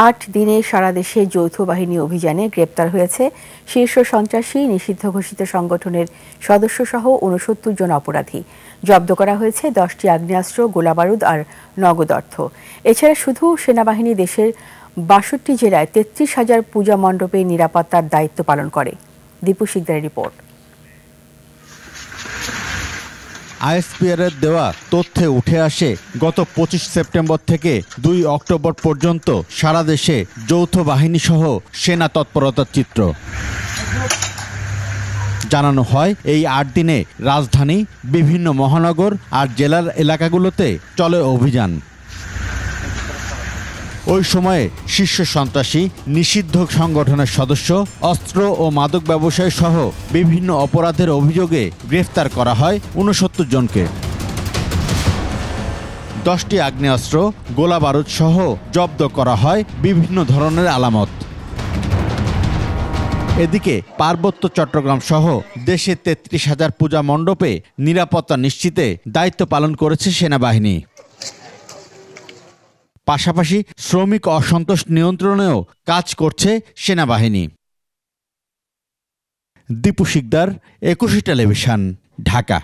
8 দিনে সারা দেশে যৌথ বাহিনী অভিযানে গ্রেপ্তার হয়েছে শীর্ষ সন্ত্রাসী নিষিদ্ধ ঘোষিত সংগঠনের সদস্যসহ ৬৯ জন অপরাধী। জব্দ করা হয়েছে 10টি আগ্নেয়াস্ত্র, গোলাবারুদ আর নগদ অর্থ। এছাড়া শুধু সেনাবাহিনী দেশের ৬২ জেলায় ৩৩,০০০ পূজা মণ্ডপে নিরাপত্তার দায়িত্ব পালন করে। দীপু শিকদারের রিপোর্ট। আইএসপিআরের দেওয়া তথ্যে উঠে আসে গত ২৫ সেপ্টেম্বর থেকে ২ অক্টোবর পর্যন্ত সারা দেশে যৌথ বাহিনী সহ সেনা তৎপরতার চিত্র। জানানো হয় এই ৮ দিনে রাজধানী, বিভিন্ন মহানগর আর জেলার এলাকাগুলোতে চলে অভিযান। ওই সময়ে শীর্ষ সন্ত্রাসী নিষিদ্ধ সংগঠনের সদস্য, অস্ত্র ও মাদক ব্যবসায়ী সহ বিভিন্ন অপরাধের অভিযোগে গ্রেফতার করা হয় ৬৯ জনকে। 10টি আগ্নেয়াস্ত্র, গোলাবারুদ সহ জব্দ করা হয় বিভিন্ন ধরনের আলামত। এদিকে পার্বত্য চট্টগ্রাম সহ দেশে ৩৩,০০০ পূজা মণ্ডপে নিরাপত্তা নিশ্চিতে দায়িত্ব পালন করেছে সেনাবাহিনী। পাশাপাশি শ্রমিক অসন্তোষ নিয়ন্ত্রণেও কাজ করছে সেনাবাহিনী। দীপু শিকদার, ২১ টেলিভিশন, ঢাকা।